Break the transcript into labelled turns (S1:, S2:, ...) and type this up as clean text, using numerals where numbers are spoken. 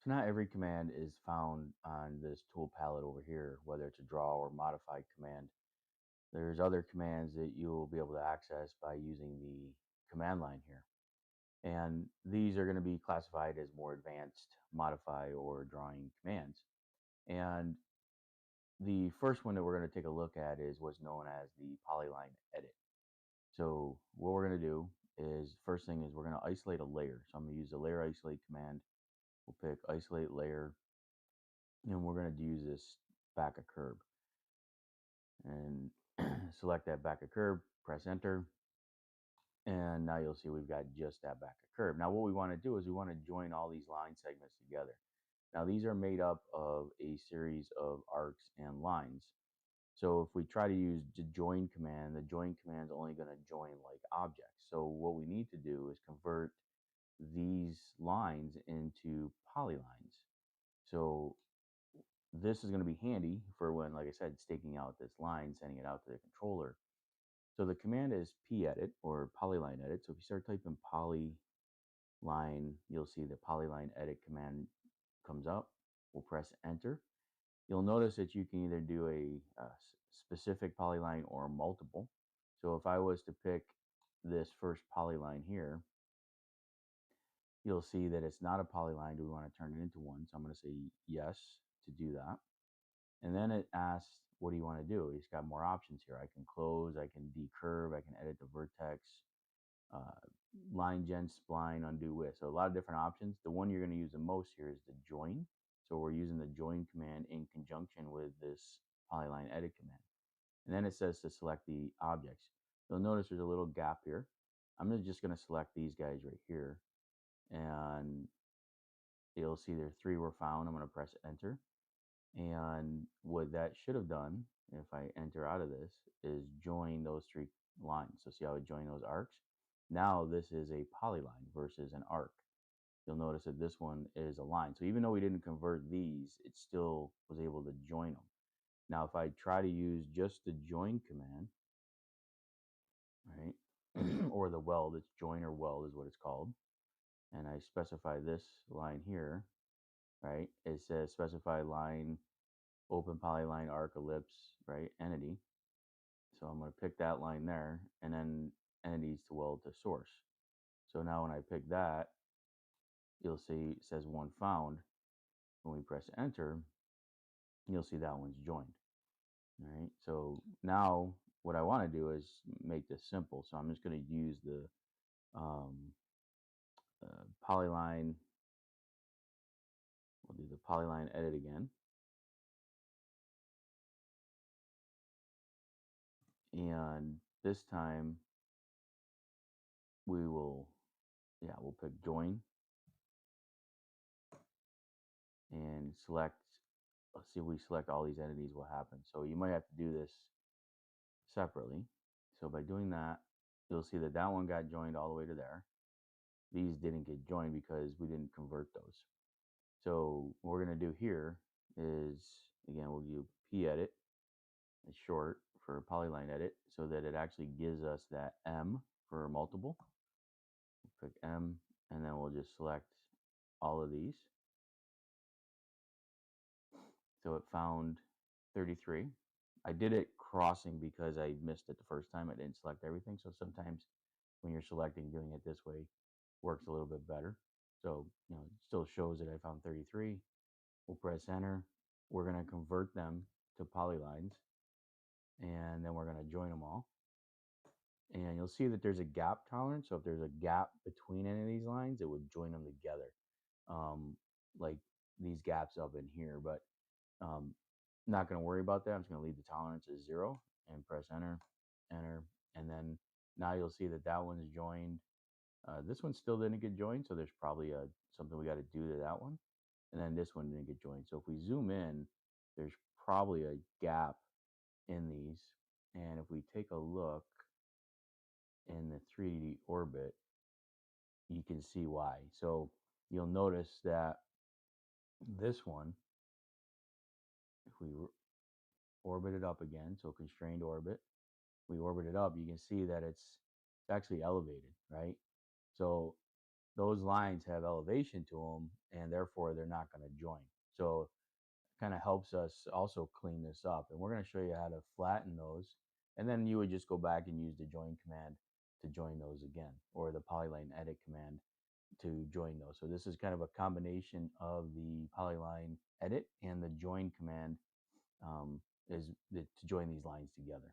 S1: So not every command is found on this tool palette over here, whether it's a draw or modify command. There's other commands that you'll be able to access by using the command line here. And these are going to be classified as more advanced modify or drawing commands. And the first one that we're going to take a look at is what's known as the polyline edit. So what we're going to do is, first thing is we're going to isolate a layer. So I'm going to use the layer isolate command. We'll pick isolate layer, and we're going to use this back of curb. And select that back of curb, press enter, and now you'll see we've got just that back of curb. Now what we want to do is we want to join all these line segments together. Now these are made up of a series of arcs and lines. So if we try to use the join command, the join command is only going to join like objects. So what we need to do is convert these lines into polylines. So this is going to be handy for when, like I said, staking out this line, sending it out to the controller. So the command is p-edit or polyline edit. So if you start typing polyline, you'll see the polyline edit command comes up. We'll press enter. You'll notice that you can either do a specific polyline or multiple. So if I was to pick this first polyline here, you'll see that it's not a polyline. Do we want to turn it into one? So I'm going to say yes to do that. And then it asks, what do you want to do? It's got more options here. I can close, I can decurve, I can edit the vertex, line gen, spline, undo width. So a lot of different options. The one you're going to use the most here is the join. So we're using the join command in conjunction with this polyline edit command. And then it says to select the objects. You'll notice there's a little gap here. I'm just going to select these guys right here. And you'll see there 3 were found. I'm going to press enter. And what that should have done, if I enter out of this, is join those 3 lines. So see how it joined those arcs? Now this is a polyline versus an arc. You'll notice that this one is a line. So even though we didn't convert these, it still was able to join them. Now if I try to use just the join command, right, or the weld, it's join or weld is what it's called, and I specify this line here, right, it says specify line open polyline arc ellipse, right, entity. So I'm going to pick that line there, and then entities to weld to source. So now when I pick that, you'll see it says 1 found. When we press enter, you'll see that one's joined. All right. So now what I want to do is make this simple. So I'm just going to use the polyline. We'll do the polyline edit again. And this time we will, we'll pick join and select, let's see if we select all these entities, what happens. So you might have to do this separately. So by doing that, you'll see that that one got joined all the way to there. These didn't get joined because we didn't convert those. So what we're going to do here is, again, we'll do p-edit. It's short for polyline edit, so that it actually gives us that M for multiple. We'll pick M, and then we'll just select all of these. So it found 33. I did it crossing because I missed it the first time. I didn't select everything. So sometimes when you're selecting, doing it this way works a little bit better. So, it still shows that I found 33. We'll press enter. We're going to convert them to polylines, and then we're going to join them all. And you'll see that there's a gap tolerance. So if there's a gap between any of these lines, it would join them together, like these gaps up in here. But not going to worry about that. I'm just going to leave the tolerance as 0 and press enter, enter. And then now you'll see that that one's joined. This one still didn't get joined, so there's probably something we got to do to that one. And then this one didn't get joined. So if we zoom in, there's probably a gap in these. And if we take a look in the 3D orbit, you can see why. So you'll notice that this one, if we orbit it up again, so constrained orbit, we orbit it up, you can see that it's actually elevated, right? So those lines have elevation to them, and therefore they're not going to join. So it kind of helps us also clean this up. And we're going to show you how to flatten those. And then you would just go back and use the join command to join those again, or the polyline edit command to join those. So this is kind of a combination of the polyline edit and the join command, is to join these lines together.